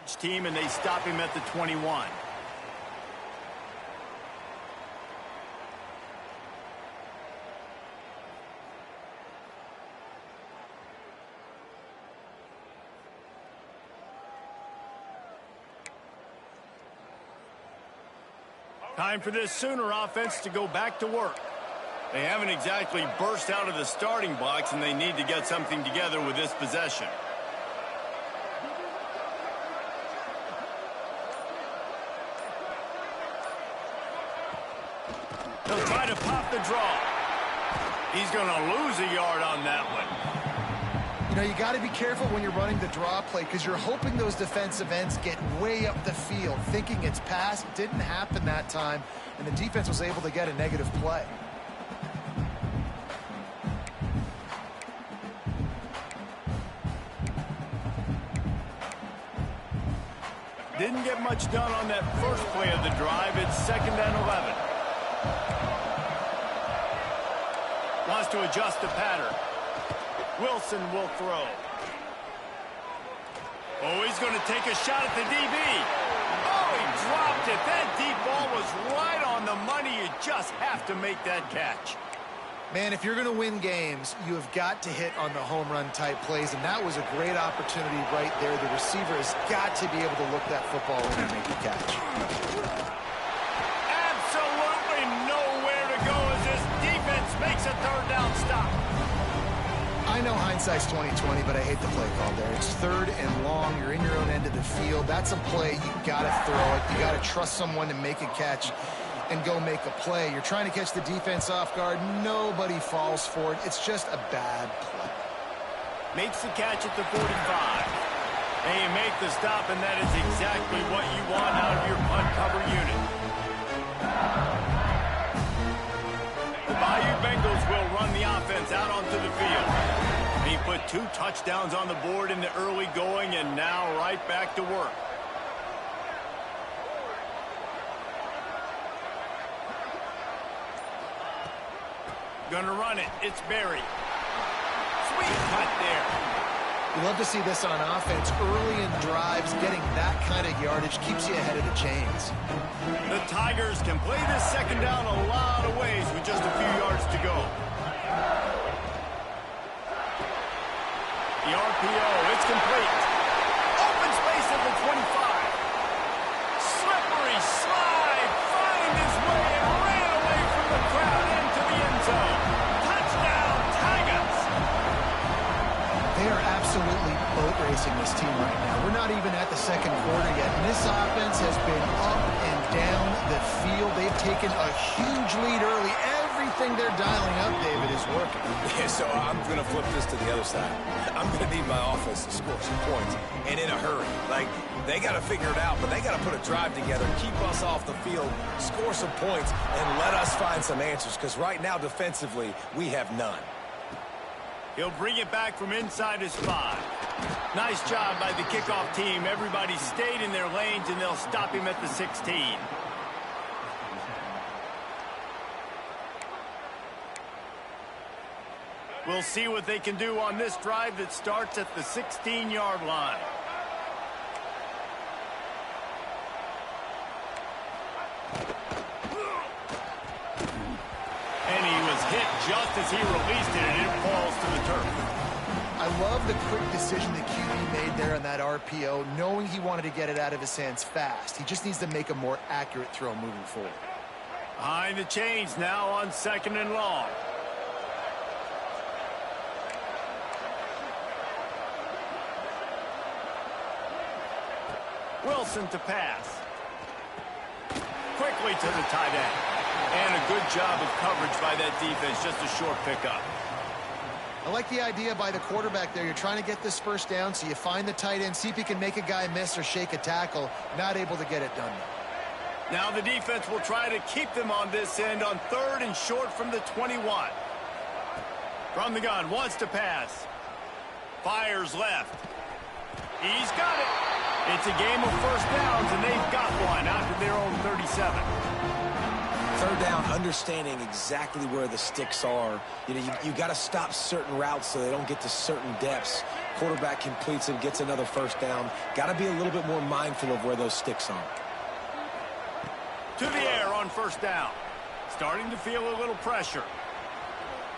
yardage team, and they stop him at the 21. Time for this Sooner offense to go back to work. They haven't exactly burst out of the starting blocks, and they need to get something together with this possession. They'll try to pop the draw. He's going to lose a yard on that one. You know, you got to be careful when you're running the draw play because you're hoping those defensive ends get way up the field, thinking it's pass. It didn't happen that time, and the defense was able to get a negative play. Didn't get much done on that first play of the drive. It's 2nd and 11. Wants to adjust the pattern. Wilson will throw. Oh, he's going to take a shot at the DB. Oh, he dropped it. That deep ball was right on the money. You just have to make that catch. Man, if you're going to win games, you have got to hit on the home run type plays, and that was a great opportunity right there. The receiver has got to be able to look that football in and make the catch. Absolutely nowhere to go as this defense makes a 3rd down stop. I know hindsight's 20/20, but I hate the play call there. It's 3rd and long. You're in your own end of the field. That's a play. You got to throw it. You got to trust someone to make a catch and go make a play. You're trying to catch the defense off guard. Nobody falls for it. It's just a bad play. Makes the catch at the 45. And you make the stop, and that is exactly what you want out of your punt cover unit. The Bayou Bengals will run the offense out onto the field. He put 2 touchdowns on the board in the early going, and now right back to work. Gonna run it. It's Berry. Sweet cut there. You love to see this on offense. Early in drives, getting that kind of yardage keeps you ahead of the chains. The Tigers can play this 2nd down a lot of ways with just a few yards to go. The RPO, it's complete. Open space at the 25. Slippery slide, find his way and ran away from the crowd into the end zone. Touchdown, Tigers! They are absolutely boat racing this team right now. We're not even at the 2nd quarter yet, and this offense has been up and down the field. They've taken a huge lead early. Everything they're dialing up, David, is working. Yeah, so I'm going to flip this to the other side. I'm going to need my offense to score some points, and in a hurry. Like, they got to figure it out, but they got to put a drive together, keep us off the field, score some points, and let us find some answers, because right now, defensively, we have none. He'll bring it back from inside his 5. Nice job by the kickoff team. Everybody stayed in their lanes, and they'll stop him at the 16. We'll see what they can do on this drive that starts at the 16-yard line. And he was hit just as he released it, and it falls to the turf. I love the quick decision the QB made there on that RPO, knowing he wanted to get it out of his hands fast. He just needs to make a more accurate throw moving forward. Behind the chains now on 2nd and long. Wilson to pass. Quickly to the tight end. And a good job of coverage by that defense. Just a short pickup. I like the idea by the quarterback there. You're trying to get this 1st down, so you find the tight end, see if he can make a guy miss or shake a tackle. Not able to get it done. Now the defense will try to keep them on this end on 3rd and short from the 21. From the gun, wants to pass. Fires left. He's got it. It's a game of 1st downs, and they've got one out to their own 37. 3rd down, understanding exactly where the sticks are. You know, you got to stop certain routes so they don't get to certain depths. Quarterback completes and gets another first down. Got to be a little bit more mindful of where those sticks are. To the air on first down. Starting to feel a little pressure.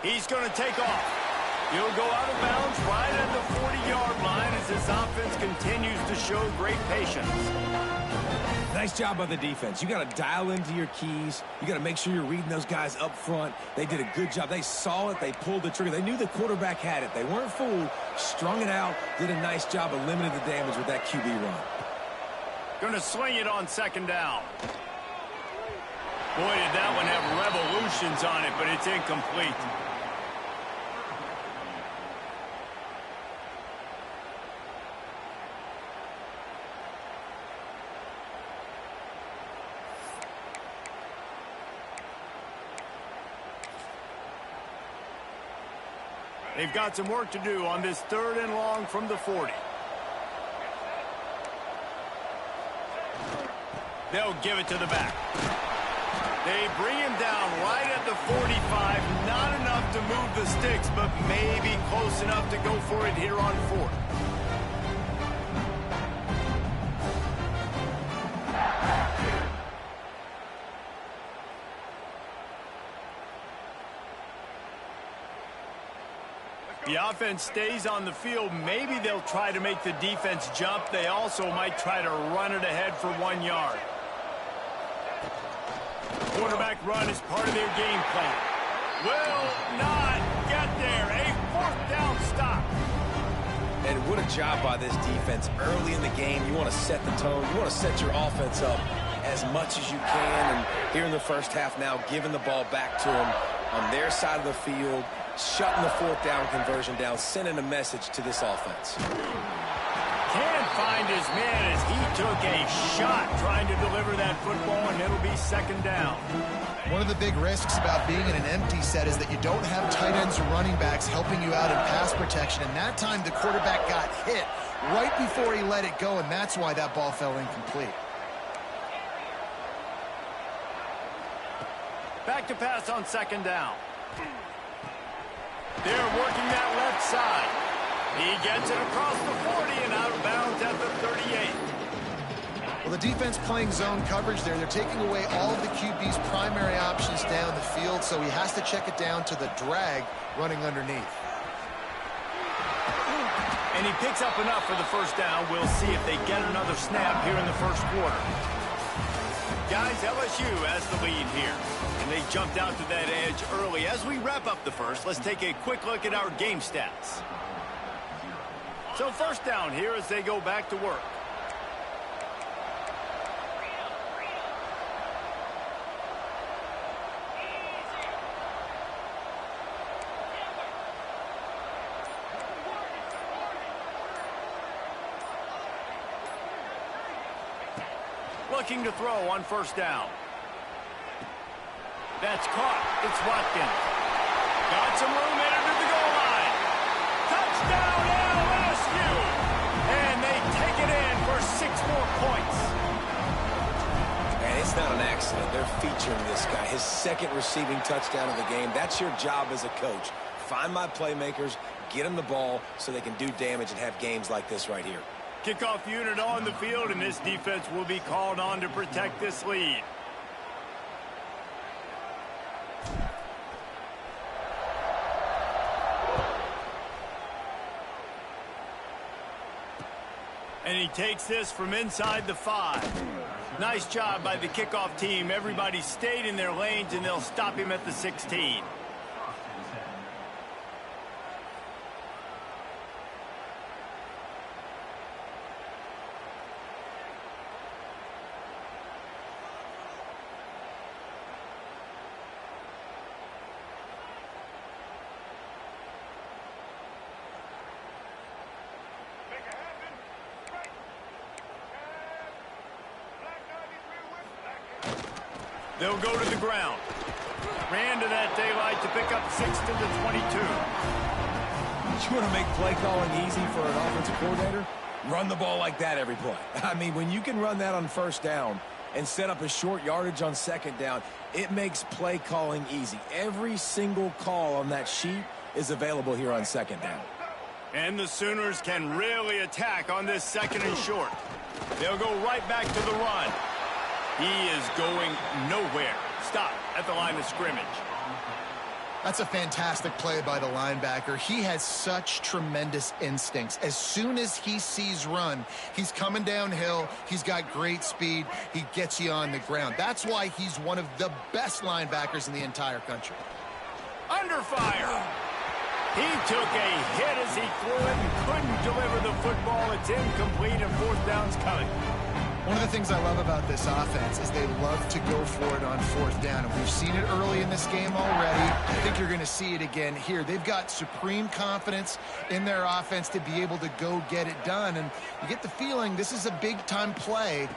He's going to take off. He'll go out of bounds right at the 40-yard line as this offense continues to show great patience. Nice job by the defense. You got to dial into your keys. You got to make sure you're reading those guys up front. They did a good job. They saw it. They pulled the trigger. They knew the quarterback had it. They weren't fooled. Strung it out. Did a nice job of limiting the damage with that QB run. Going to swing it on second down. Boy, did that one have revolutions on it, but it's incomplete. They've got some work to do on this 3rd and long from the 40. They'll give it to the back. They bring him down right at the 45. Not enough to move the sticks, but maybe close enough to go for it here on 4th. The offense stays on the field. Maybe they'll try to make the defense jump. They also might try to run it ahead for 1 yard. Quarterback run is part of their game plan. Will not get there. A 4th down stop. And what a job by this defense. Early in the game, you want to set the tone. You want to set your offense up as much as you can. And here in the first half now, giving the ball back to them on their side of the field, shutting the 4th down conversion down, sending a message to this offense. Can't find his man as he took a shot trying to deliver that football, and it'll be 2nd down. One of the big risks about being in an empty set is that you don't have tight ends or running backs helping you out in pass protection. And that time the quarterback got hit right before he let it go, and that's why that ball fell incomplete. Back to pass on 2nd down. They're working that left side. He gets it across the 40 and out of bounds at the 38. Well, the defense playing zone coverage there. They're taking away all of the QB's primary options down the field, so he has to check it down to the drag running underneath. And he picks up enough for the first down. We'll see if they get another snap here in the first quarter. Guys, LSU has the lead here. And they jumped out to that edge early. As we wrap up the first, let's take a quick look at our game stats. So first down here as they go back to work. Looking to throw on first down. That's caught. It's Watkins. Got some room headed to the goal line. Touchdown LSU! And they take it in for 6 more points. And it's not an accident. They're featuring this guy. His 2nd receiving touchdown of the game. That's your job as a coach. Find my playmakers, get them the ball so they can do damage and have games like this right here. Kickoff unit on the field, and this defense will be called on to protect this lead. And he takes this from inside the 5. Nice job by the kickoff team. Everybody stayed in their lanes, and they'll stop him at the 16. They'll go to the ground. Ran to that daylight to pick up 6 to the 22. You want to make play calling easy for an offensive coordinator? Run the ball like that every play. I mean, when you can run that on first down and set up a short yardage on 2nd down, it makes play calling easy. Every single call on that sheet is available here on 2nd down. And the Sooners can really attack on this 2nd and short. They'll go right back to the run. He is going nowhere. Stop at the line of scrimmage. That's a fantastic play by the linebacker. He has such tremendous instincts. As soon as he sees run, he's coming downhill. He's got great speed. He gets you on the ground. That's why he's one of the best linebackers in the entire country. Under fire. He took a hit as he threw it and couldn't deliver the football. It's incomplete and 4th down's coming. One of the things I love about this offense is they love to go for it on 4th down. And we've seen it early in this game already. I think you're going to see it again here. They've got supreme confidence in their offense to be able to go get it done. And you get the feeling this is a big-time play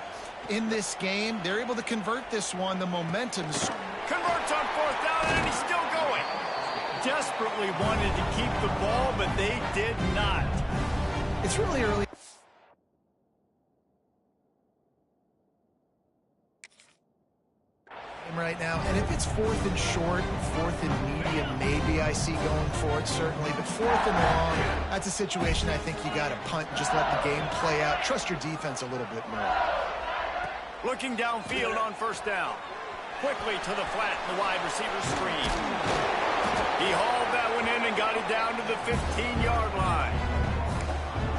in this game. They're able to convert this one. The momentum's... Converts on 4th down, and he's still going. Desperately wanted to keep the ball, but they did not. It's really early. Right now, and if it's 4th and short, 4th and medium, maybe I see going for it, certainly, but 4th and long, that's a situation I think you got to punt and just let the game play out. Trust your defense a little bit more. Looking downfield on 1st down. Quickly to the flat, the wide receiver screen. He hauled that one in and got it down to the 15-yard line.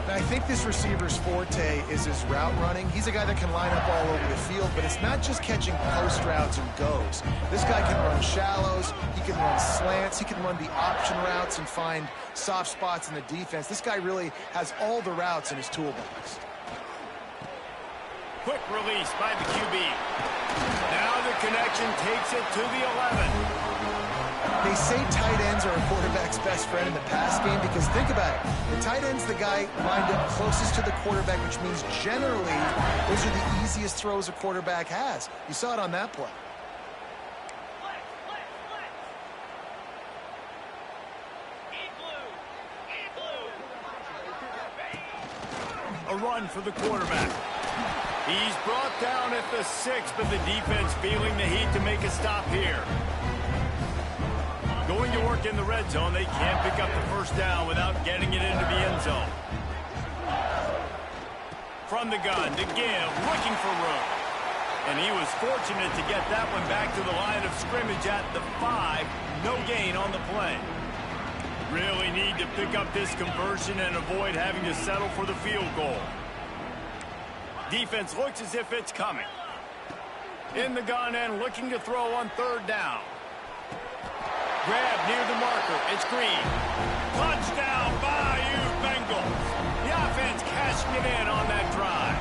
I think this receiver's forte is his route running. He's a guy that can line up all over the field, but it's not just catching post routes and goes. This guy can run shallows, he can run slants, he can run the option routes and find soft spots in the defense. This guy really has all the routes in his toolbox. Quick release by the QB. Now the connection takes it to the 11. They say tight ends are a quarterback's best friend in the pass game because think about it. The tight end's the guy lined up closest to the quarterback, which means generally those are the easiest throws a quarterback has. You saw it on that play. A run for the quarterback. He's brought down at the 6, but the defense feeling the heat to make a stop here. Going to work in the red zone, they can't pick up the 1st down without getting it into the end zone. From the gun to give, looking for room. And he was fortunate to get that one back to the line of scrimmage at the 5. No gain on the play. Really need to pick up this conversion and avoid having to settle for the field goal. Defense looks as if it's coming. In the gun and looking to throw on 3rd down. Grab near the marker. It's Green. Touchdown, Bayou Bengals. The offense cashing it in on that drive.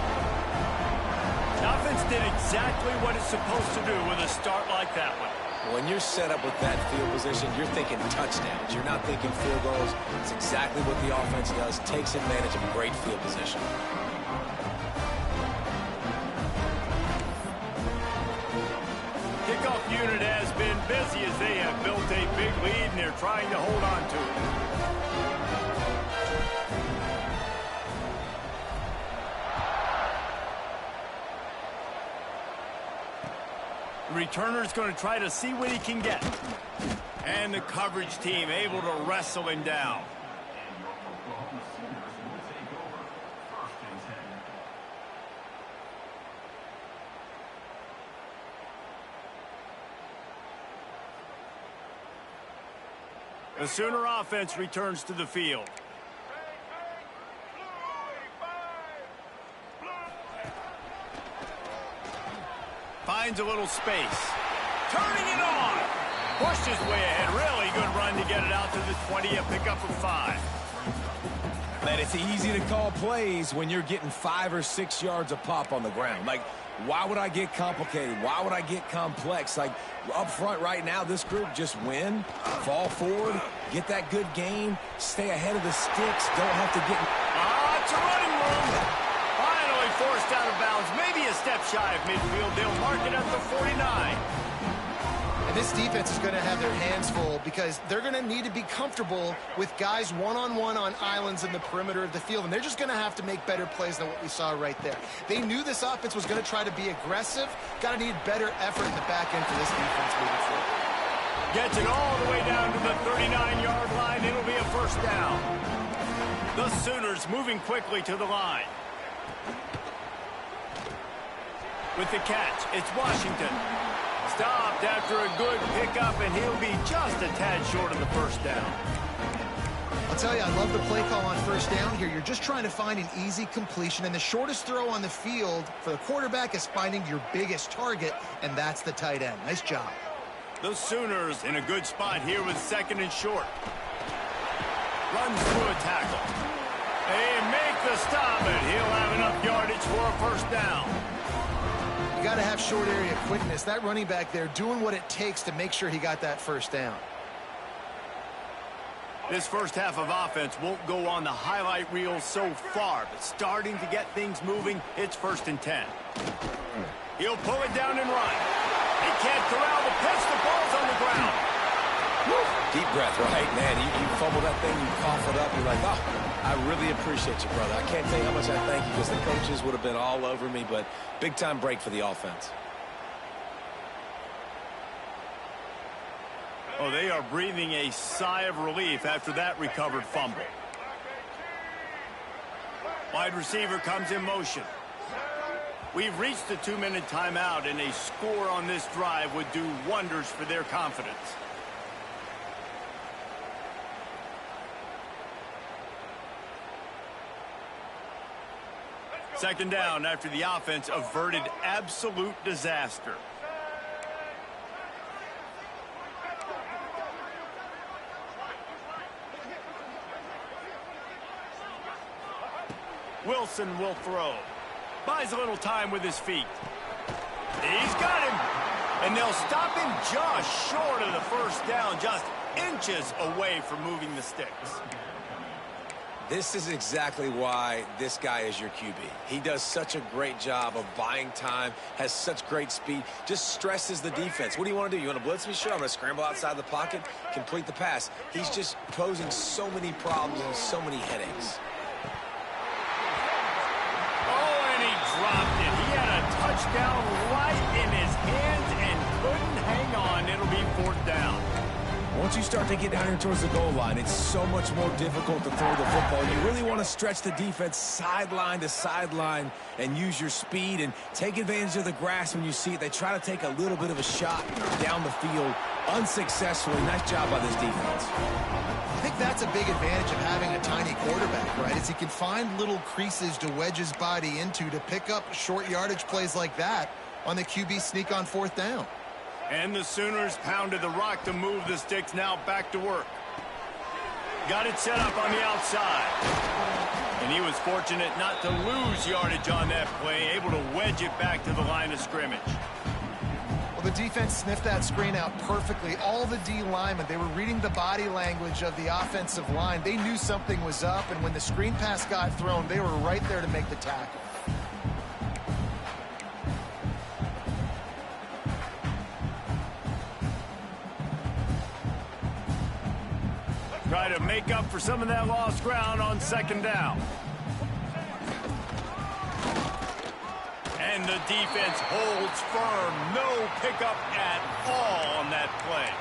The offense did exactly what it's supposed to do with a start like that one. When you're set up with that field position, you're thinking touchdowns. You're not thinking field goals. It's exactly what the offense does. Takes advantage of a great field position. Kickoff unit has been busy as they have built a big lead and they're trying to hold on to it. The returner's going to try to see what he can get. And the coverage team able to wrestle him down. The Sooner offense returns to the field. Finds a little space. Turning it on. Pushed his way ahead. Really good run to get it out to the 20, a pickup of 5. Man, it's easy to call plays when you're getting 5 or 6 yards of pop on the ground. Like, why would I get complicated? Why would I get complex? Like, up front right now, this group just win, fall forward, get that good gain, stay ahead of the sticks, don't have to get... It's a running room. Finally forced out of bounds. Maybe a step shy of midfield. They'll mark it at the 49. And this defense is going to have their hands full because they're going to need to be comfortable with guys one-on-one on islands in the perimeter of the field, and they're just going to have to make better plays than what we saw right there. They knew this offense was going to try to be aggressive. Got to need better effort in the back end for this defense moving forward. Gets it all the way down to the 39-yard line. It'll be a 1st down. The Sooners moving quickly to the line. With the catch, it's Washington. Stopped after a good pickup, and he'll be just a tad short of the first down. I'll tell you, I love the play call on first down here. You're just trying to find an easy completion, and the shortest throw on the field for the quarterback is finding your biggest target, and that's the tight end. Nice job. The Sooners in a good spot here with second and short. Runs through a tackle. They make the stop, and he'll have enough yardage for a first down. You got to have short area quickness. That running back there doing what it takes to make sure he got that first down. This first half of offense won't go on the highlight reel so far, but starting to get things moving, it's 1st and 10. He'll pull it down and run. He can't corral the pitch. The ball's on the ground. Woo. Deep breath, right? Man, you fumble that thing, you cough it up, you're like, oh, I really appreciate you, brother. I can't tell you how much I thank you because the coaches would have been all over me, but big-time break for the offense. Oh, they are breathing a sigh of relief after that recovered fumble. Wide receiver comes in motion. We've reached the 2-minute timeout, and a score on this drive would do wonders for their confidence. Second down after the offense averted absolute disaster. Wilson will throw. Buys a little time with his feet. He's got him. And they'll stop him just short of the first down, just inches away from moving the sticks. This is exactly why this guy is your QB. He does such a great job of buying time, has such great speed, just stresses the defense. What do you want to do? You want to blitz me? Sure, I'm going to scramble outside the pocket, complete the pass. He's just posing so many problems and so many headaches. Oh, and he dropped it. He had a touchdown right in his hands and couldn't hang on. It'll be 4th down. Once you start to get down here towards the goal line, it's so much more difficult to throw the football. You really want to stretch the defense sideline to sideline and use your speed and take advantage of the grass when you see it. They try to take a little bit of a shot down the field unsuccessfully. Nice job by this defense. I think that's a big advantage of having a tiny quarterback, right? Is he can find little creases to wedge his body into to pick up short yardage plays like that on the QB sneak on 4th down. And the Sooners pounded the rock to move the sticks. Now back to work. Got it set up on the outside. And he was fortunate not to lose yardage on that play, able to wedge it back to the line of scrimmage. Well, the defense sniffed that screen out perfectly. All the D linemen, they were reading the body language of the offensive line. They knew something was up, and when the screen pass got thrown, they were right there to make the tackle. Try to make up for some of that lost ground on 2nd down. And the defense holds firm. No pickup at all on that play.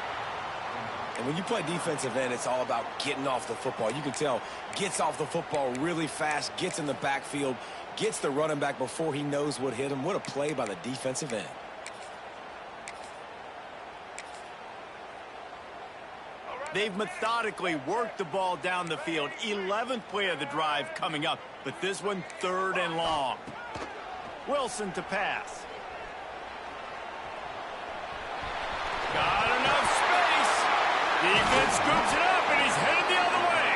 And when you play defensive end, it's all about getting off the football. You can tell, gets off the football really fast, gets in the backfield, gets the running back before he knows what hit him. What a play by the defensive end. They've methodically worked the ball down the field. 11th play of the drive coming up, but this one 3rd and long. Wilson to pass. Got enough space. Defense scoops it up, and he's headed the other way.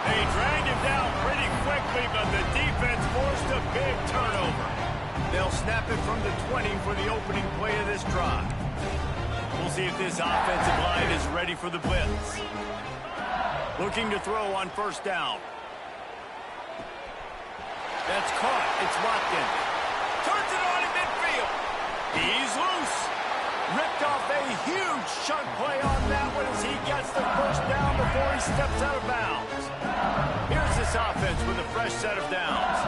They dragged him down pretty quickly, but the defense forced a big turnover. They'll snap it from the 20 for the opening play of this drive. We'll see if this offensive line is ready for the blitz. Looking to throw on 1st down. That's caught. It's Watkins. Turns it on in midfield. He's loose. Ripped off a huge chunk play on that one as he gets the first down before he steps out of bounds. Here's this offense with a fresh set of downs.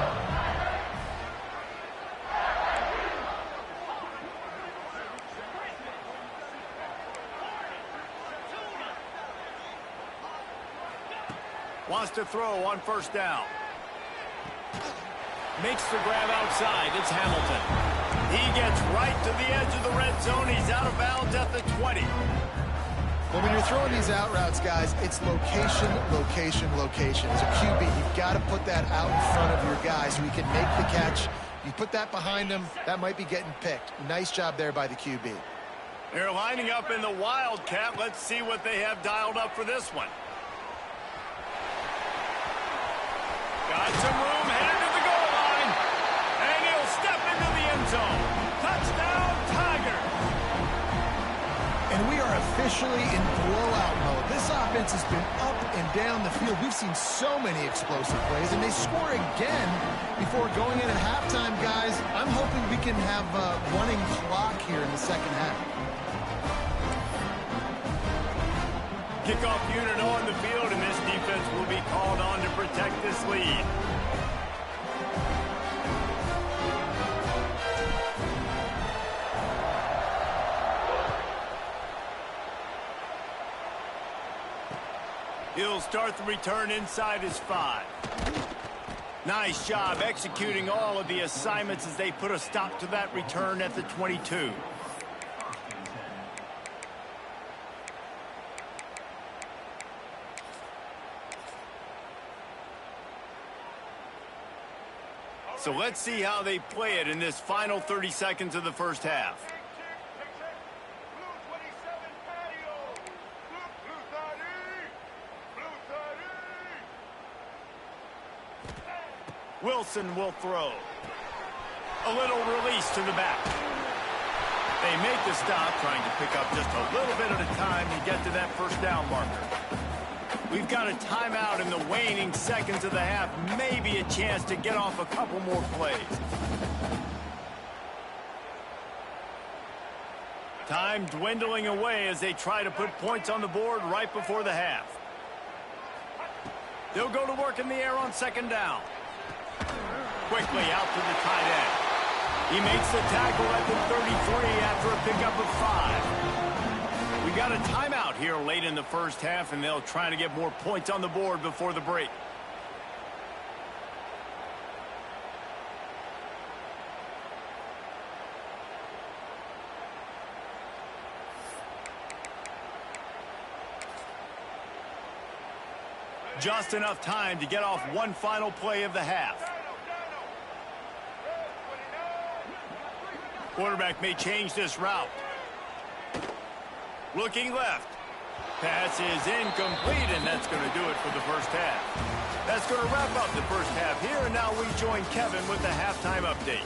Wants to throw on first down. Makes the grab outside. It's Hamilton. He gets right to the edge of the red zone. He's out of bounds at the 20. Well, when you're throwing these out routes, guys, it's location, location, location. As a QB, you've got to put that out in front of your guy so he can make the catch. You put that behind him, that might be getting picked. Nice job there by the QB. They're lining up in the Wildcat. Let's see what they have dialed up for this one. Got some room, headed to the goal line. And he'll step into the end zone. Touchdown, Tigers. And we are officially in blowout mode. This offense has been up and down the field. We've seen so many explosive plays, and they score again before going in at halftime, guys. I'm hoping we can have a running clock here in the second half. Kickoff unit on the field, and this defense will be called on to protect this lead. He'll start the return inside his 5. Nice job executing all of the assignments as they put a stop to that return at the 22. So let's see how they play it in this final 30 seconds of the first half. Wilson will throw. A little release to the back. They make the stop, trying to pick up just a little bit at a time to get to that first down marker. We've got a timeout in the waning seconds of the half. Maybe a chance to get off a couple more plays. Time dwindling away as they try to put points on the board right before the half. They'll go to work in the air on second down. Quickly out to the tight end. He makes the tackle at the 33 after a pickup of 5. We got a timeout here late in the first half, and they'll try to get more points on the board before the break. Just enough time to get off one final play of the half. Quarterback may change this route. Looking left. Pass is incomplete, and that's going to do it for the first half. That's going to wrap up the first half here, and now we join Kevin with the halftime update.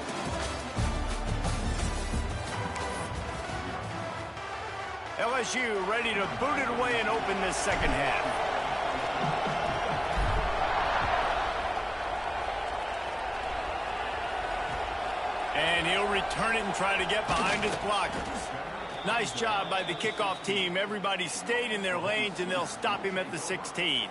LSU ready to boot it away and open this second half. And he'll return it and try to get behind his blockers. Nice job by the kickoff team. Everybody stayed in their lanes, and they'll stop him at the 16.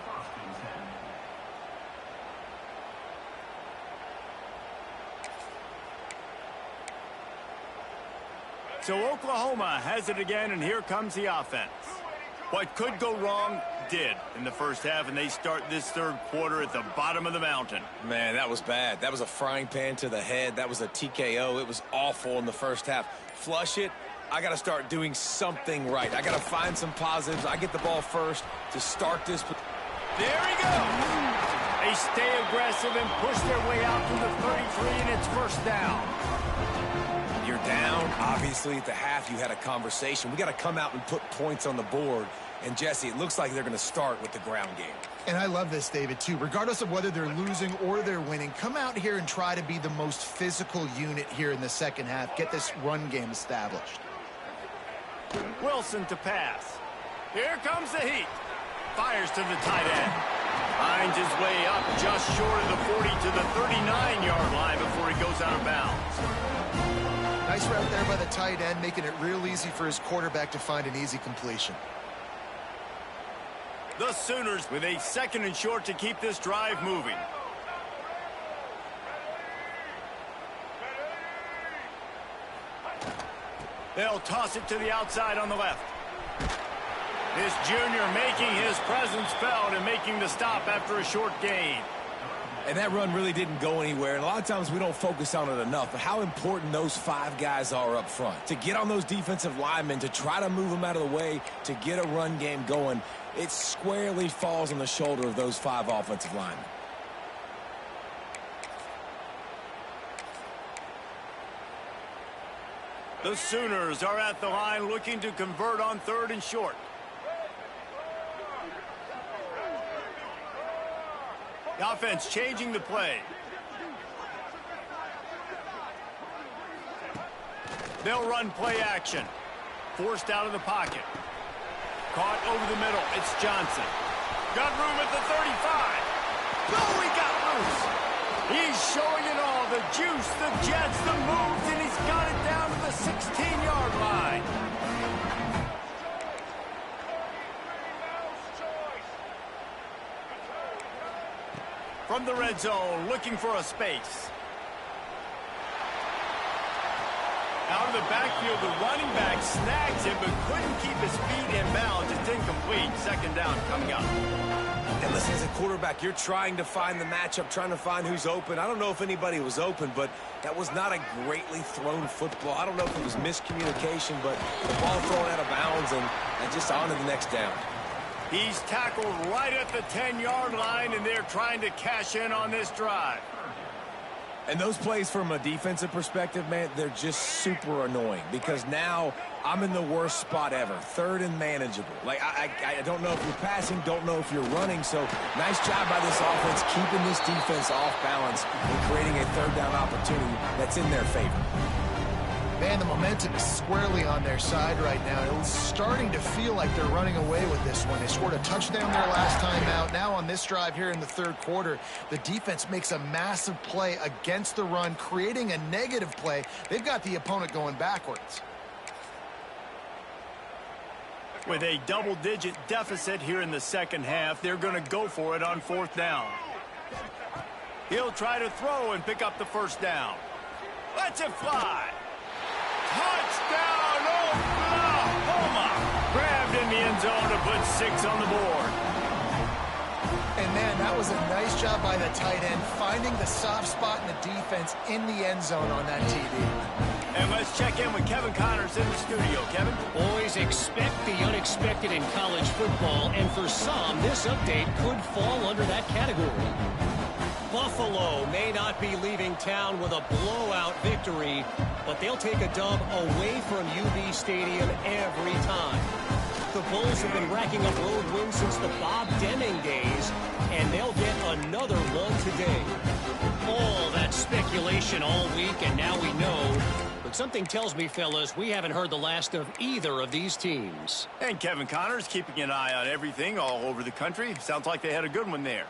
So Oklahoma has it again, and here comes the offense. What could go wrong did in the first half, and they start this third quarter at the bottom of the mountain. Man, that was bad. That was a frying pan to the head. That was a TKO. It was awful in the first half. Flush it. I got to start doing something right. I got to find some positives. I get the ball first to start this. There he goes. They stay aggressive and push their way out to the 33, and it's first down. You're down. Obviously, at the half, you had a conversation. We got to come out and put points on the board. And, Jesse, it looks like they're going to start with the ground game. And I love this, David, too. Regardless of whether they're losing or they're winning, come out here and try to be the most physical unit here in the second half. Get this run game established. Wilson to pass. Here comes the heat. Fires to the tight end. Finds his way up just short of the 40 to the 39-yard line before he goes out of bounds. Nice route there by the tight end, making it real easy for his quarterback to find an easy completion. The Sooners with a second and short to keep this drive moving. They'll toss it to the outside on the left. This junior making his presence felt and making the stop after a short gain. And that run really didn't go anywhere. And a lot of times we don't focus on it enough, but how important those 5 guys are up front. To get on those defensive linemen, to try to move them out of the way, to get a run game going, it squarely falls on the shoulder of those 5 offensive linemen. The Sooners are at the line looking to convert on 3rd and short. The offense changing the play. They'll run play action. Forced out of the pocket. Caught over the middle. It's Johnson. Got room at the 35. Oh, he got loose. He's showing it all. The juice, the jets, the moves, and he's got it down to the 16-yard line. From the red zone, looking for a space. Out of the backfield, the running back snags him, but couldn't keep his feet in bounds. It's incomplete. 2nd down coming up. And listen, as a quarterback, you're trying to find the matchup, trying to find who's open. I don't know if anybody was open, but that was not a greatly thrown football. I don't know if it was miscommunication, but the ball thrown out of bounds and just on to the next down. He's tackled right at the 10-yard line, and they're trying to cash in on this drive. And those plays from a defensive perspective, man, they're just super annoying because now I'm in the worst spot ever, 3rd and manageable. Like, I don't know if you're passing, don't know if you're running, so nice job by this offense keeping this defense off balance and creating a 3rd down opportunity that's in their favor. Man, the momentum is squarely on their side right now. It's starting to feel like they're running away with this one. They scored a touchdown their last time out. Now on this drive here in the 3rd quarter, the defense makes a massive play against the run, creating a negative play. They've got the opponent going backwards. With a double-digit deficit here in the 2nd half, they're going to go for it on 4th down. He'll try to throw and pick up the 1st down. Lets it fly. Touchdown, Oklahoma! Grabbed in the end zone to put 6 on the board. And, man, that was a nice job by the tight end, finding the soft spot in the defense in the end zone on that TD. And let's check in with Kevin Connors in the studio. Kevin? Boys, expect the unexpected in college football, and for some, this update could fall under that category. Buffalo may not be leaving town with a blowout victory, but they'll take a dub away from UB Stadium every time. The Bulls have been racking up road wins since the Bob Deming days, and they'll get another one today. All that speculation all week, and now we know. But something tells me, fellas, we haven't heard the last of either of these teams. And Kevin Connors keeping an eye on everything all over the country. Sounds like they had a good one there.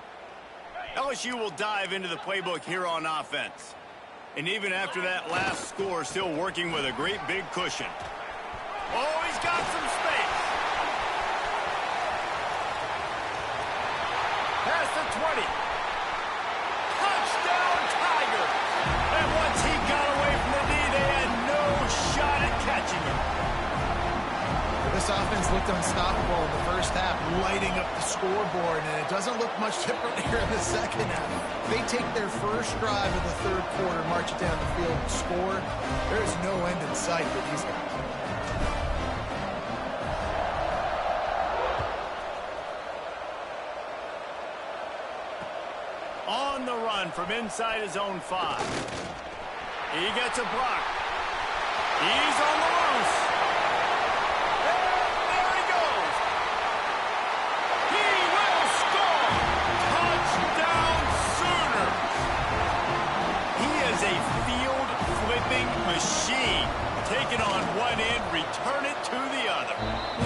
LSU will dive into the playbook here on offense. And even after that last score, still working with a great big cushion. Oh, he's got some space. Past the 20. Touchdown, Tigers. And once he got away from the knee, they had no shot at catching him. This offense looked unstoppable in the 1st half, lighting up the scoreboard, and it doesn't look much different here in the 2nd half. They take their first drive of the 3rd quarter, march it down the field, and score. There's no end in sight for these guys. On the run from inside his own 5. He gets a block. He's on the loose. Machine. Take it on one end, return it to the other.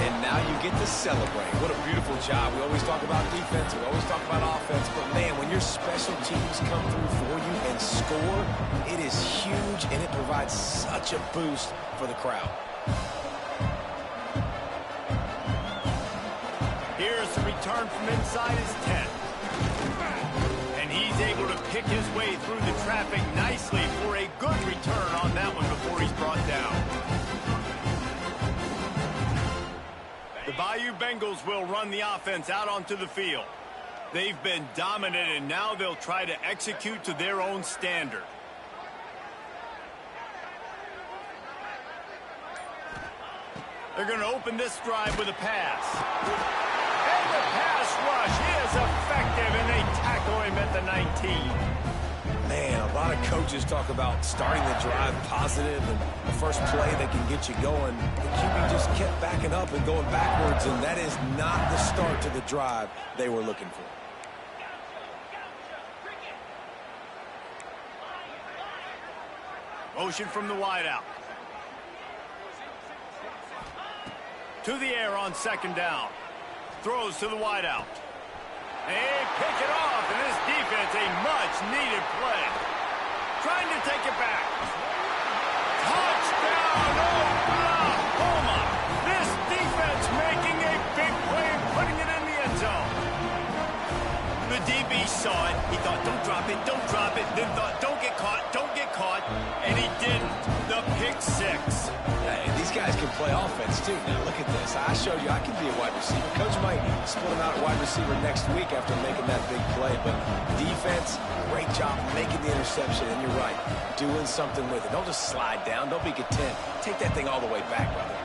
And now you get to celebrate. What a beautiful job. We always talk about defense. We always talk about offense. But, man, when your special teams come through for you and score, it is huge, and it provides such a boost for the crowd. Here's the return from inside his 10. And he's able to pick his way through the traffic nicely for a good return on that one before he's brought down. The Bayou Bengals will run the offense out onto the field. They've been dominant, and now they'll try to execute to their own standard. They're going to open this drive with a pass. And the pass rush is effective, and they tackle him at the 19. Man, a lot of coaches talk about starting the drive positive and the first play that can get you going. The QB just kept backing up and going backwards, and that is not the start to the drive they were looking for. Motion from the wideout. To the air on second down. Throws to the wideout. They pick it off, and this defense, a much-needed play. Trying to take it back. Touchdown, Oklahoma! This defense making a big play and putting it in the end zone. The DB saw it. He thought, don't drop it, don't drop it. Then thought, don't get caught, don't get caught. And he didn't. The pick six. Hey, these guys can play offense, too. Now, look at this. I showed you I can be a wide receiver. Coach might split him out at wide receiver next week after making that big play. But defense, great job making the interception. And you're right, doing something with it. Don't just slide down. Don't be content. Take that thing all the way back, brother.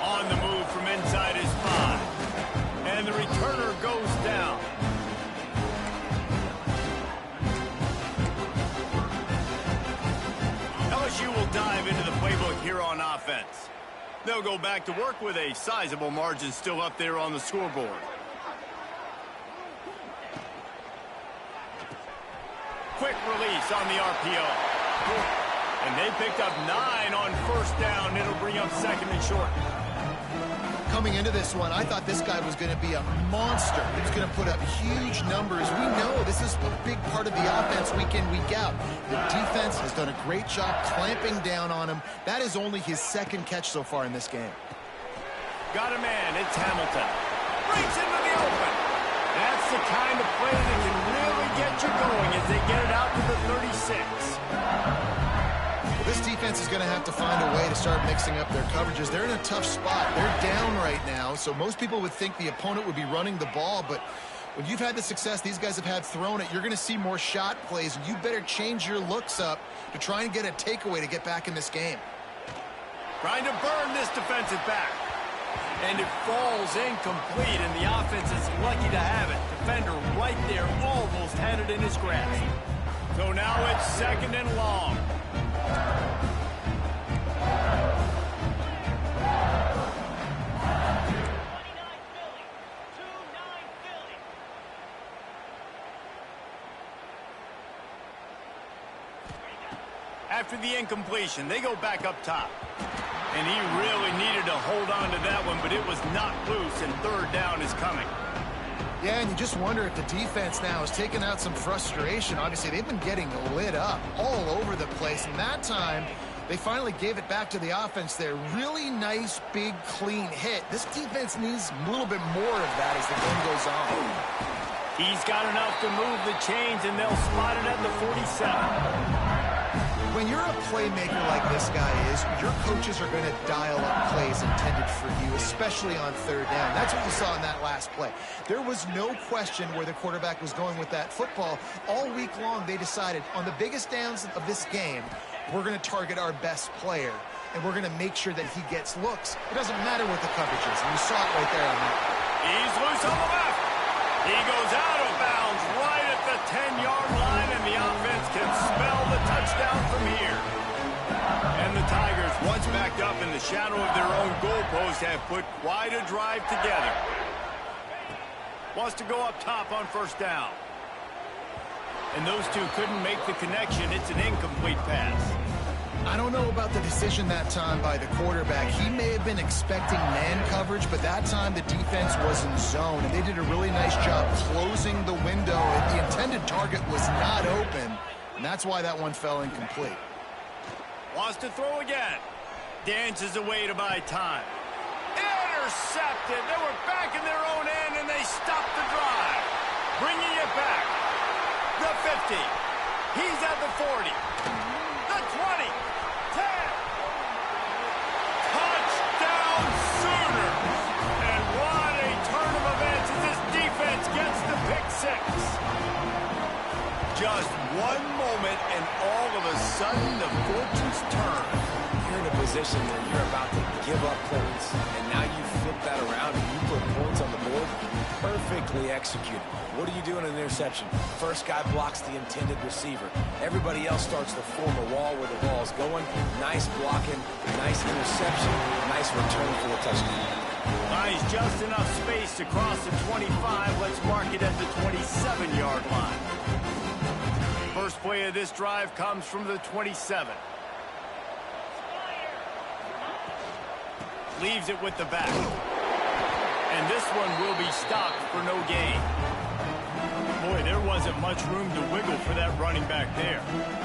On the move from inside his 5. And the returner goes down. LSU will dive into the playbook here on offense. They'll go back to work with a sizable margin still up there on the scoreboard. Quick release on the RPO. And they picked up 9 on first down. It'll bring up second and short. Coming into this one, I thought this guy was going to be a monster. He was going to put up huge numbers. We know this is a big part of the offense week in, week out. The defense has done a great job clamping down on him. That is only his second catch so far in this game. Got a man. It's Hamilton. Breaks into the open. That's the kind of play that can really get you going as they get it out to the 36. Well, this defense is going to have to find a way to start mixing up their coverages. They're in a tough spot. They're down right now, so most people would think the opponent would be running the ball, but when you've had the success these guys have had throwing it, you're going to see more shot plays. You better change your looks up to try and get a takeaway to get back in this game. Trying to burn this defensive back. And it falls incomplete, and the offense is lucky to have it. Defender right there almost had it in his grasp. So now it's second and long. After the incompletion, they go back up top. And he really needed to hold on to that one, but it was not loose, and third down is coming. Yeah, and you just wonder if the defense now has taken out some frustration. Obviously, they've been getting lit up all over the place, and that time they finally gave it back to the offense there. Really nice, big, clean hit. This defense needs a little bit more of that as the game goes on. He's got enough to move the chains, and they'll spot it at the 47. When you're a playmaker like this guy is, your coaches are going to dial up plays intended for you, especially on third down. That's what you saw in that last play. There was no question where the quarterback was going with that football. All week long, they decided on the biggest downs of this game, we're going to target our best player, and we're going to make sure that he gets looks. It doesn't matter what the coverage is, and you saw it right there on that. He's loose on the left. He goes out of bounds right at the 10-yard line, and the offense can smell the touchdown from here. And the Tigers, once backed up in the shadow of their own goalpost, have put quite a drive together. Wants to go up top on first down. And those two couldn't make the connection. It's an incomplete pass. I don't know about the decision that time by the quarterback. He may have been expecting man coverage, but that time the defense was in zone, and they did a really nice job closing the window. The intended target was not open, and that's why that one fell incomplete. Wants to throw again. Dances away to buy time. Intercepted. They were back in their own end, and they stopped the drive. Bringing it back. The 50. He's at the 40. The 20. 10. Touchdown, position where you're about to give up points, and now you flip that around and you put points on the board, perfectly executed. What do you do in an interception? First guy blocks the intended receiver. Everybody else starts to form a wall where the ball's going. Nice blocking, nice interception, nice return for the touchdown. Nice, just enough space to cross the 25. Let's mark it at the 27-yard line. First play of this drive comes from the 27. Leaves it with the back. And this one will be stopped for no gain. Boy, there wasn't much room to wiggle for that running back there.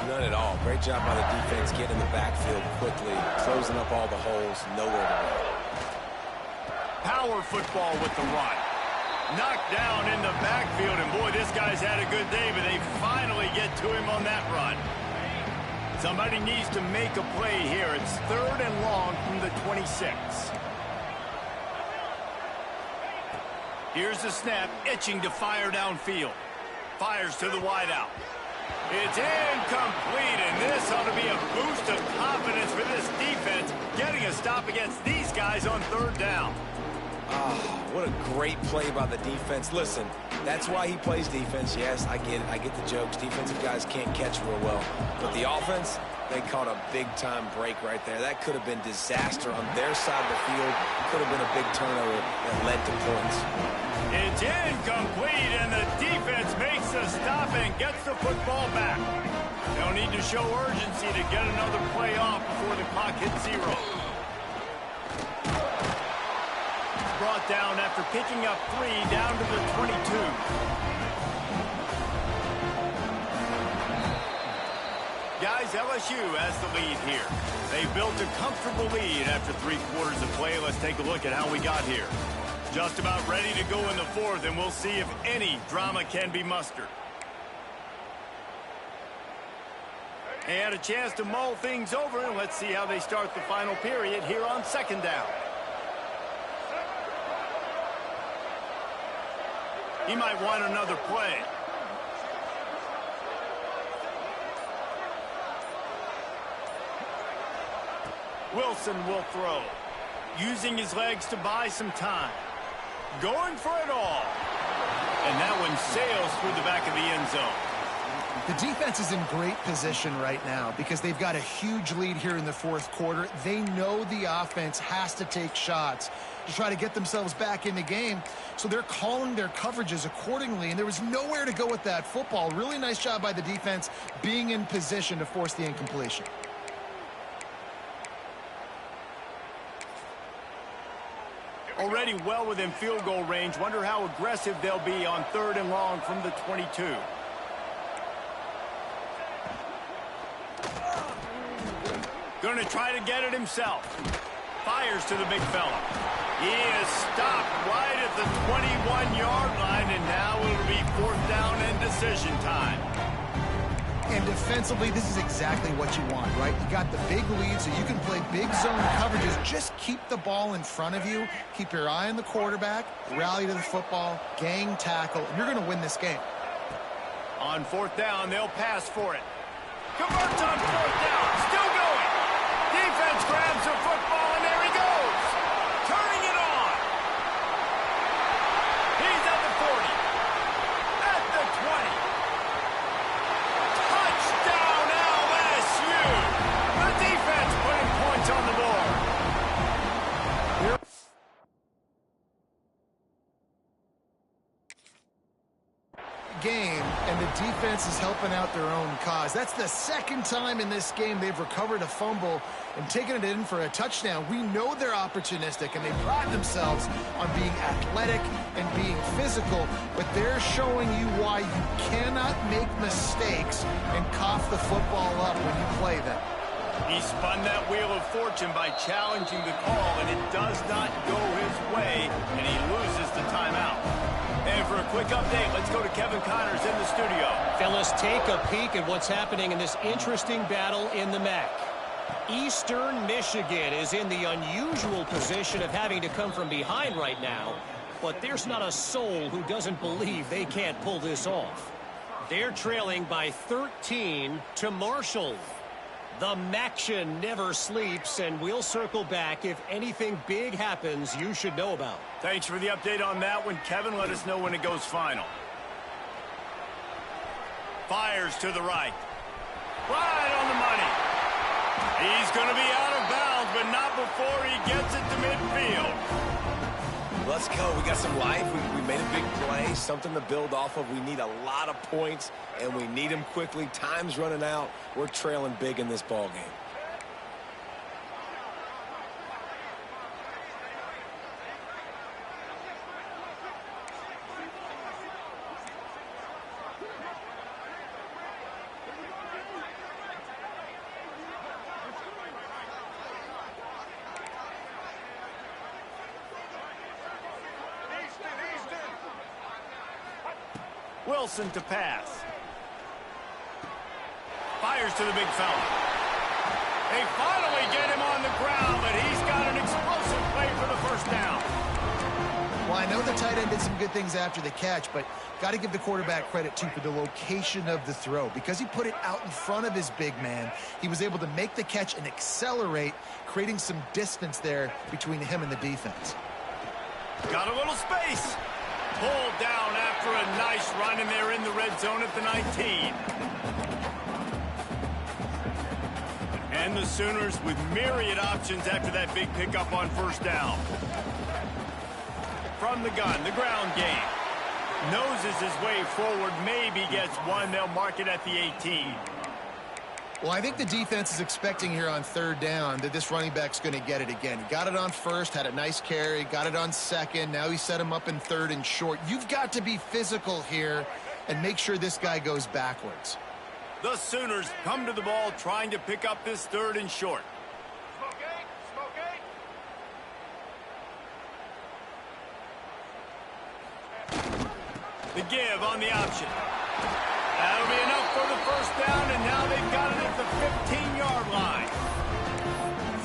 None at all. Great job by the defense getting in the backfield quickly, closing up all the holes, nowhere to go. Power football with the run. Knocked down in the backfield, and boy, this guy's had a good day, but they finally get to him on that run. Somebody needs to make a play here. It's 3rd and long from the 26. Here's the snap, itching to fire downfield. Fires to the wideout. It's incomplete, and this ought to be a boost of confidence for this defense, getting a stop against these guys on 3rd down. Oh, what a great play by the defense. Listen, that's why he plays defense. Yes, I get it. I get the jokes. Defensive guys can't catch real well. But the offense, they caught a big-time break right there. That could have been disaster on their side of the field. Could have been a big turnover that led to points. It's incomplete, and the defense makes a stop and gets the football back. They'll need to show urgency to get another play off before the clock hits 0. Brought down after picking up 3 down to the 22. Guys, LSU has the lead here. They built a comfortable lead after 3 quarters of play. Let's take a look at how we got here. Just about ready to go in the 4th, and we'll see if any drama can be mustered. They had a chance to mull things over, and let's see how they start the final period here on 2nd down. He might want another play. Wilson will throw. Using his legs to buy some time. Going for it all. And that one sails through the back of the end zone. The defense is in great position right now because they've got a huge lead here in the 4th quarter. They know the offense has to take shots to try to get themselves back in the game. So they're calling their coverages accordingly, and there was nowhere to go with that football. Really nice job by the defense being in position to force the incompletion. Already well within field goal range. Wonder how aggressive they'll be on 3rd and long from the 22. Going to try to get it himself. Fires to the big fella. He is stopped right at the 21-yard line, and now it'll be 4th down and decision time. And defensively, this is exactly what you want, right? You got the big lead, so you can play big zone coverages. Just keep the ball in front of you. Keep your eye on the quarterback. Rally to the football. Gang tackle. And you're going to win this game. On 4th down, they'll pass for it. Converts on 4th down. Still going. Defense grabs the football, and there he goes. Turning it on. He's at the 40. At the 20. Touchdown, LSU. The defense putting points on the board. Game, and the defense is helping out their own cause. That's the 2nd time in this game they've recovered a fumble and taken it in for a touchdown. We know they're opportunistic, and they pride themselves on being athletic and being physical, but they're showing you why you cannot make mistakes and cough the football up when you play them. He spun that wheel of fortune by challenging the call, and it does not go his way, and he loses the timeout. And for a quick update, let's go to Kevin Connors in the studio. Fellas, take a peek at what's happening in this interesting battle in the MAC. Eastern Michigan is in the unusual position of having to come from behind right now, but there's not a soul who doesn't believe they can't pull this off. They're trailing by 13 to Marshall. The Maction never sleeps, and we'll circle back if anything big happens you should know about. Thanks for the update on that one, Kevin. Let us know when it goes final. Fires to the right. Right on the money. He's going to be out of bounds, but not before he gets it to midfield. Let's go. We got some life. We made a big play, something to build off of. We need a lot of points, and we need them quickly. Time's running out. We're trailing big in this ball game. Wilson to pass. Fires to the big fella. They finally get him on the ground, but he's got an explosive play for the first down. Well, I know the tight end did some good things after the catch, but got to give the quarterback credit, too, for the location of the throw. Because he put it out in front of his big man, he was able to make the catch and accelerate, creating some distance there between him and the defense. Got a little space. Pulled down after a nice run, and they're in the red zone at the 19. And the Sooners with myriad options after that big pickup on first down. From the gun, the ground game. Noses his way forward, maybe gets one. They'll mark it at the 18. Well, I think the defense is expecting here on third down that this running back's going to get it again. He got it on first, had a nice carry, got it on second. Now he set him up in third and short. You've got to be physical here and make sure this guy goes backwards. The Sooners come to the ball trying to pick up this third and short. The give on the option. That'll be enough for the first down, and now they've got it at the 15-yard line.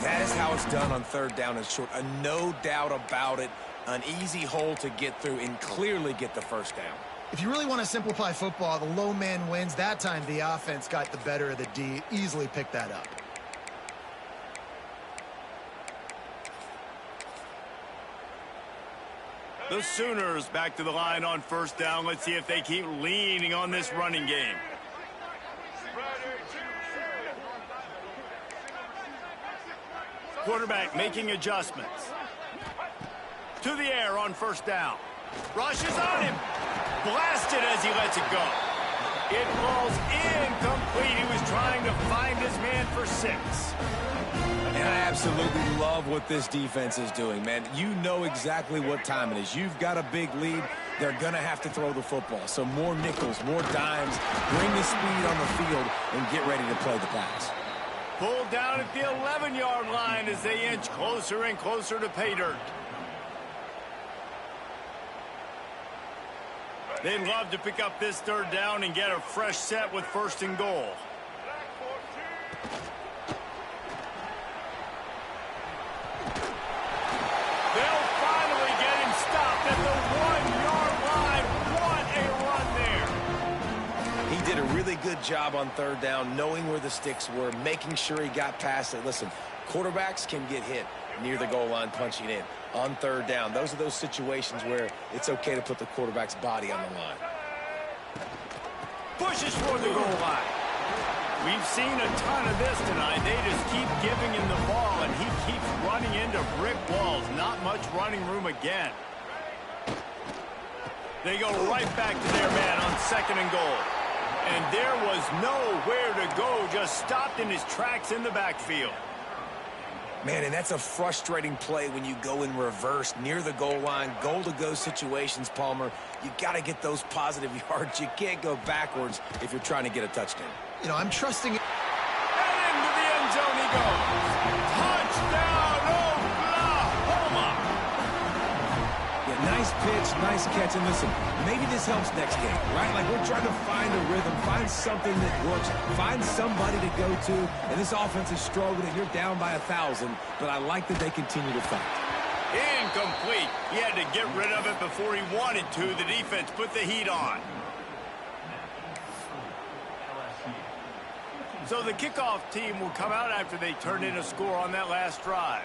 That is how it's done on third down and short. No doubt about it. An easy hole to get through and clearly get the first down. If you really want to simplify football, the low man wins. That time the offense got the better of the D. Easily picked that up. The Sooners back to the line on first down. Let's see if they keep leaning on this running game. Quarterback making adjustments. To the air on first down. Rushes on him. Blasted as he lets it go. It falls incomplete. He was trying to find his man for 6. And I absolutely love what this defense is doing, man. You know exactly what time it is. You've got a big lead. They're going to have to throw the football. So more nickels, more dimes. Bring the speed on the field and get ready to play the pass. Pulled down at the 11-yard line as they inch closer and closer to pay dirt. They'd love to pick up this third down and get a fresh set with first and goal. They'll finally get him stopped at the 1-yard line. What a run there. He did a really good job on third down, knowing where the sticks were, making sure he got past it. Listen, quarterbacks can get hit near the goal line punching in. On third down, those are those situations where it's okay to put the quarterback's body on the line. Pushes for the goal line. We've seen a ton of this tonight. They just keep giving him the ball, and he keeps running into brick walls. Not much running room again. They go right back to their man on second and goal. And there was nowhere to go, just stopped in his tracks in the backfield. Man, and that's a frustrating play when you go in reverse near the goal line, goal-to-go situations, Palmer. You got to get those positive yards. You can't go backwards if you're trying to get a touchdown. You know, I'm trusting it. And into the end zone he goes. Touchdown, Oklahoma! Yeah, nice pitch, nice catch. And listen, maybe this helps next game, right? Like we're trying to find a rhythm, find something that works, find somebody to go to. And this offense is struggling, and you're down by 1,000. But I like that they continue to fight. Incomplete. He had to get rid of it before he wanted to. The defense put the heat on. So the kickoff team will come out after they turn in a score on that last drive.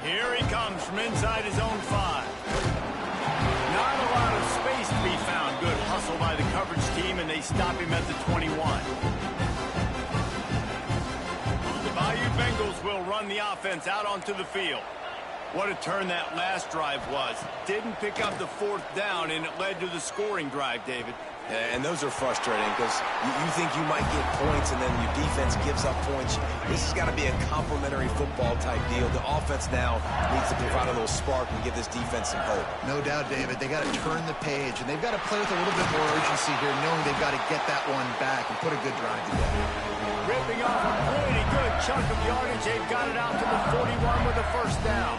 Here he comes from inside his own 5. Not a lot of space to be found. Good hustle by the coverage team, and they stop him at the 21. The Bayou Bengals will run the offense out onto the field. What a turn that last drive was. Didn't pick up the 4th down, and it led to the scoring drive, David. And those are frustrating because you think you might get points and then your defense gives up points. This has got to be a complementary football type deal. The offense now needs to provide a little spark and give this defense some hope. No doubt, David. They got to turn the page, and they've got to play with a little bit more urgency here, knowing they've got to get that one back and put a good drive together. Ripping off a pretty good chunk of yardage. They've got it out to the 41 with a 1st down.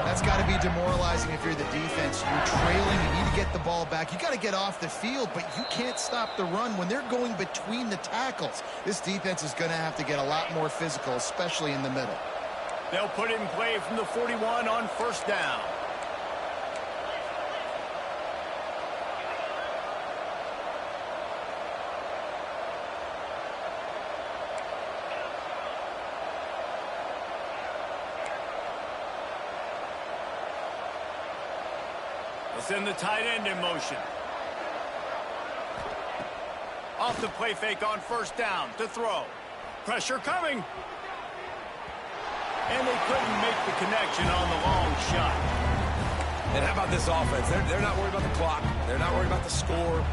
That's got to be demoralizing if you're the defense. You're trailing. You need to get the ball back. You got to get off the field, but you can't stop the run when they're going between the tackles. This defense is going to have to get a lot more physical, especially in the middle. They'll put it in play from the 41 on 1st down. Send the tight end in motion. Off the play fake on 1st down to throw. Pressure coming. And they couldn't make the connection on the long shot. And how about this offense? They're not worried about the clock. They're not worried about the score.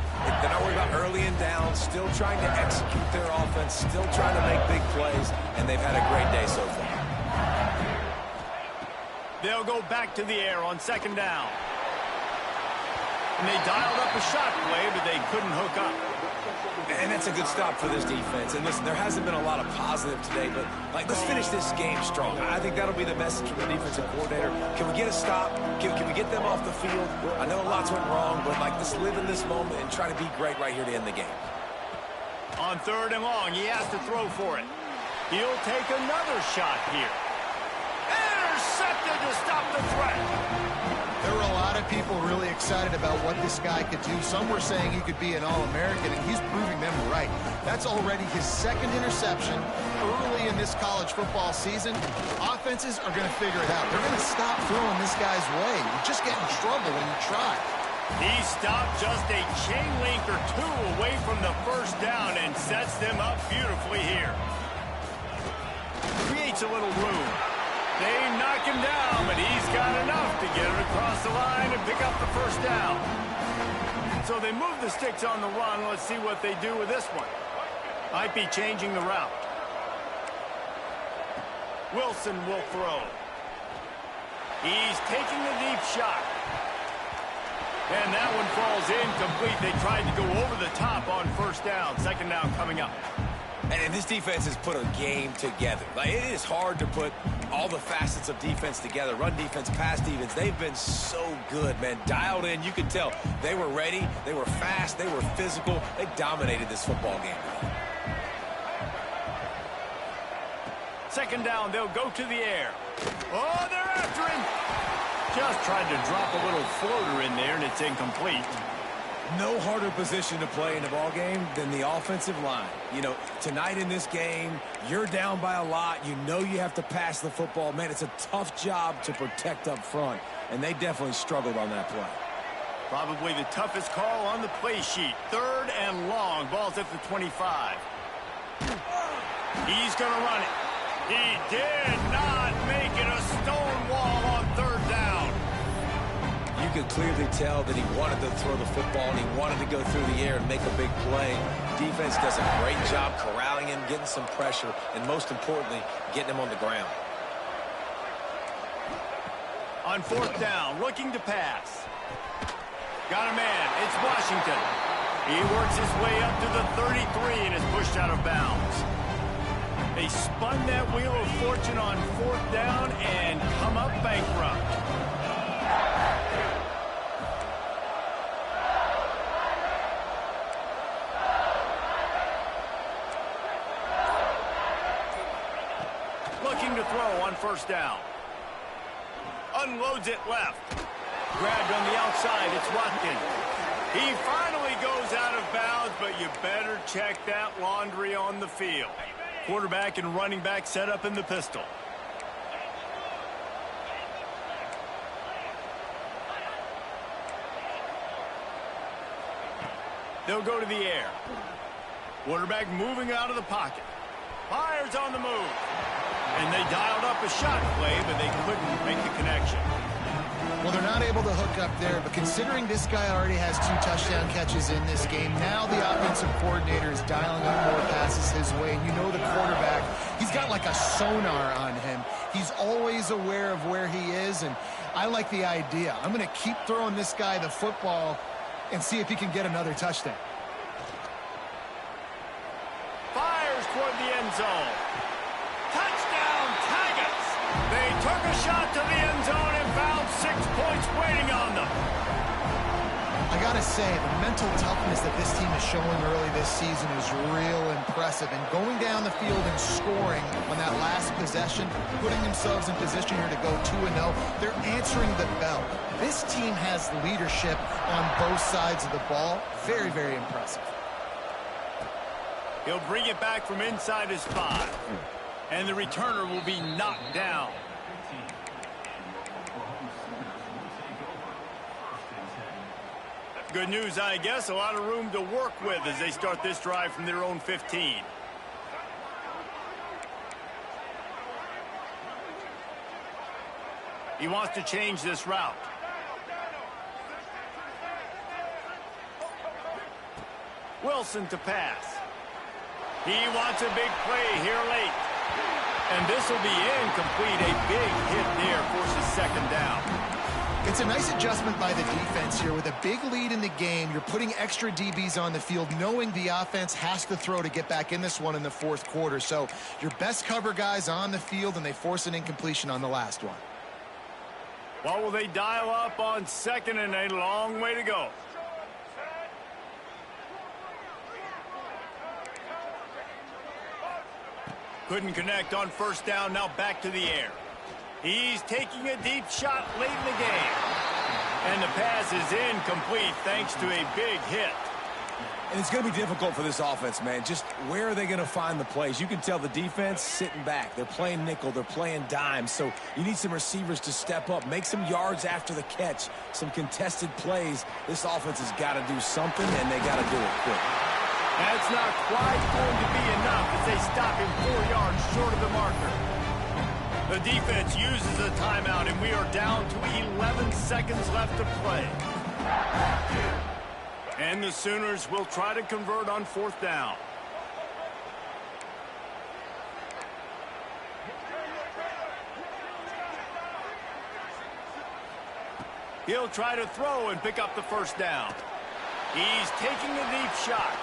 They're not worried about early and down. Still trying to execute their offense. Still trying to make big plays. And they've had a great day so far. They'll go back to the air on 2nd down. And they dialed up a shot play, but they couldn't hook up. And that's a good stop for this defense. And listen, there hasn't been a lot of positive today, but let's finish this game strong. I think that'll be the message from the defensive coordinator. Can we get a stop? Can we get them off the field? I know lots went wrong, but let's live in this moment and try to be great right here to end the game. On 3rd and long, he has to throw for it. He'll take another shot here. Intercepted to stop the threat. There were a lot of people really excited about what this guy could do. Some were saying he could be an All-American, and he's proving them right. That's already his 2nd interception early in this college football season. Offenses are going to figure it out. They're going to stop throwing this guy's way. You just get in trouble when you try. He stopped just a chain link or 2 away from the 1st down and sets them up beautifully here. Creates a little room. They knock him down, but he's got enough to get it across the line and pick up the 1st down. So they move the sticks on the run. Let's see what they do with this one. Might be changing the route. Wilson will throw. He's taking the deep shot. And that one falls incomplete. They tried to go over the top on 1st down. 2nd down coming up. And this defense has put a game together. It is hard to put all the facets of defense together. Run defense, pass defense. They've been so good, man. Dialed in. You could tell they were ready. They were fast. They were physical. They dominated this football game. 2nd down, they'll go to the air. Oh, they're after him. Just tried to drop a little floater in there, and it's incomplete. No harder position to play in a ball game than the offensive line. You know, tonight in this game, you're down by a lot. You know you have to pass the football. Man, it's a tough job to protect up front, and they definitely struggled on that play. Probably the toughest call on the play sheet. 3rd and long. Ball's at the 25. He's going to run it. He did not make it. A stone wall on 3rd down. You could clearly tell that he wanted to throw the football and he wanted to go through the air and make a big play. Defense does a great job corralling him, getting some pressure, and most importantly, getting him on the ground. On 4th down, looking to pass. Got a man. It's Washington. He works his way up to the 33 and is pushed out of bounds. They spun that wheel of fortune on 4th down and come up bankrupt. Looking to throw on 1st down. Unloads it left. Grabbed on the outside. It's Watkins. He finally goes out of bounds, but you better check that laundry on the field. Quarterback and running back set up in the pistol. They'll go to the air. Quarterback moving out of the pocket. Fires on the move. And they dialed up a shot play, but they couldn't make the connection. Well, they're not able to hook up there, but considering this guy already has 2 touchdown catches in this game, now the offensive coordinator is dialing up more passes his way. And you know the quarterback, he's got like a sonar on him. He's always aware of where he is, and I like the idea. I'm going to keep throwing this guy the football and see if he can get another touchdown. Fires toward the end zone. Touchdown, Tigers! They took a shot to the end zone and found 6 points waiting on them. I got to say, the mental toughness that this team is showing early this season is real impressive. And going down the field and scoring on that last possession, putting themselves in position here to go 2-0, they're answering the bell. This team has leadership on both sides of the ball. Very, very impressive. He'll bring it back from inside his 5. And the returner will be knocked down. Good news, I guess. A lot of room to work with as they start this drive from their own 15. He wants to change this route. Wilson to pass. He wants a big play here late. And this will be incomplete. A big hit there forces second down. It's a nice adjustment by the defense here. With a big lead in the game, you're putting extra DBs on the field, knowing the offense has to throw to get back in this one in the 4th quarter. So your best cover guys on the field, and they force an incompletion on the last one. What will they dial up on 2nd and a long way to go? Couldn't connect on 1st down. Now back to the air. He's taking a deep shot late in the game. And the pass is incomplete thanks to a big hit. And it's going to be difficult for this offense, man. Just where are they going to find the plays? You can tell the defense sitting back. They're playing nickel. They're playing dime. So you need some receivers to step up, make some yards after the catch, some contested plays. This offense has got to do something, and they got to do it quick. That's not quite going to be enough as they stop him 4 yards short of the marker. The defense uses a timeout, and we are down to 11 seconds left to play. And the Sooners will try to convert on 4th down. He'll try to throw and pick up the 1st down. He's taking a deep shot.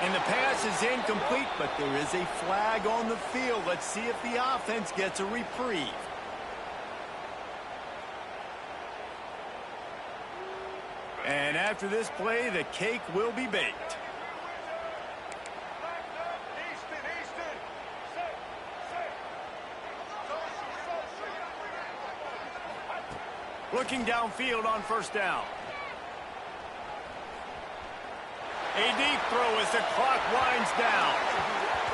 And the pass is incomplete, but there is a flag on the field. Let's see if the offense gets a reprieve. And after this play, the cake will be baked. Looking downfield on 1st down. A deep throw as the clock winds down.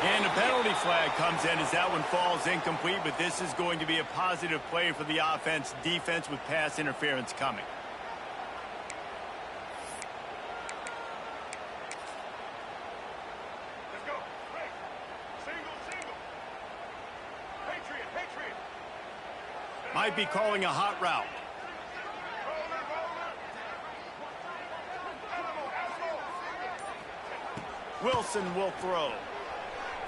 And a penalty flag comes in as that one falls incomplete, but this is going to be a positive play for the offense. Defense with pass interference coming. Let's go. Right. Single. Patriot. Might be calling a hot route. Wilson will throw.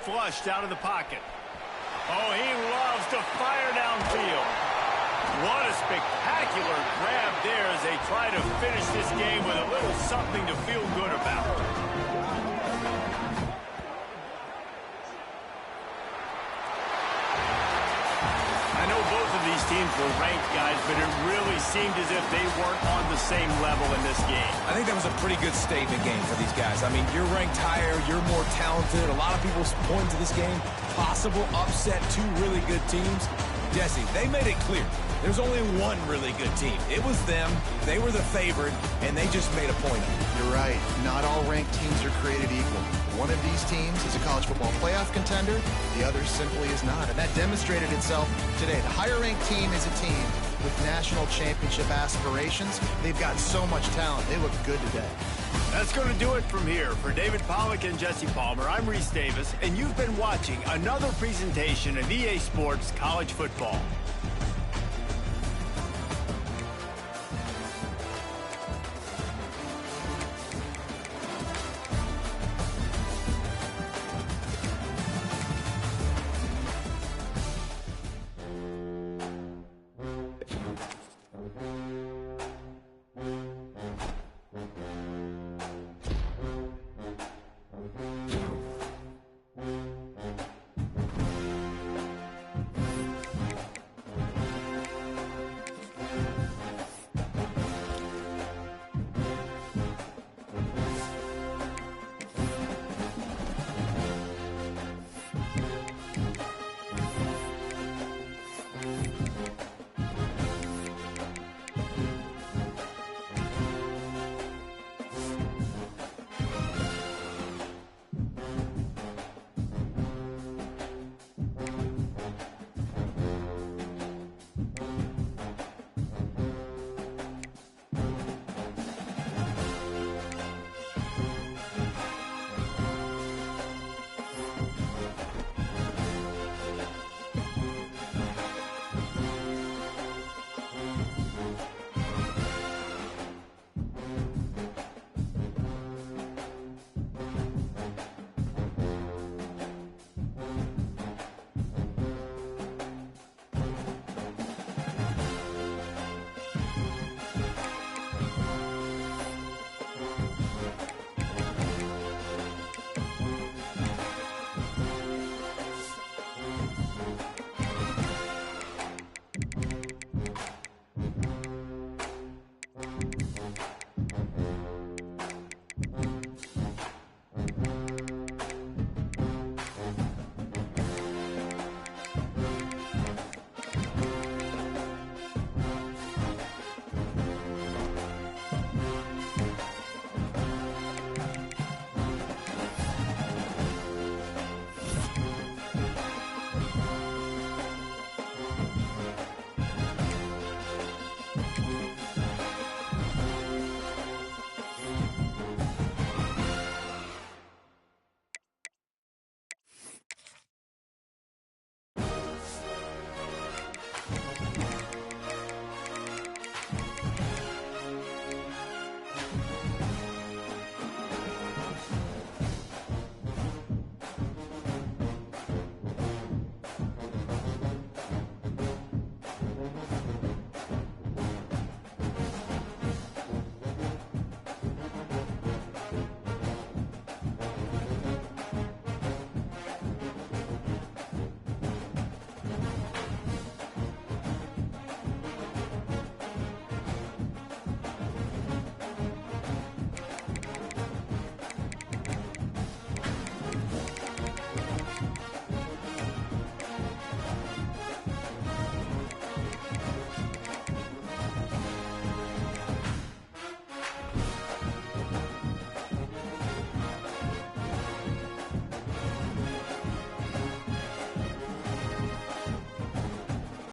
Flushed out of the pocket. Oh, he loves to fire downfield. What a spectacular grab there as they try to finish this game with a little something to feel good about. I know both of these teams were ranked, guys, but it really seemed as if they weren't on the same level in this game. I think that was a pretty good statement game for these guys. I mean, you're ranked higher, you're more talented. A lot of people point to this game, possible upset, 2 really good teams. Jesse, they made it clear. There's only one really good team. It was them. They were the favorite, and they just made a point of it. You're right. Not all ranked teams are created equal. One of these teams is a college football playoff contender. The other simply is not. And that demonstrated itself today. The higher-ranked team is a team with national championship aspirations. They've got so much talent. They look good today. That's going to do it from here. For David Pollack and Jesse Palmer, I'm Reese Davis, and you've been watching another presentation of EA Sports College Football.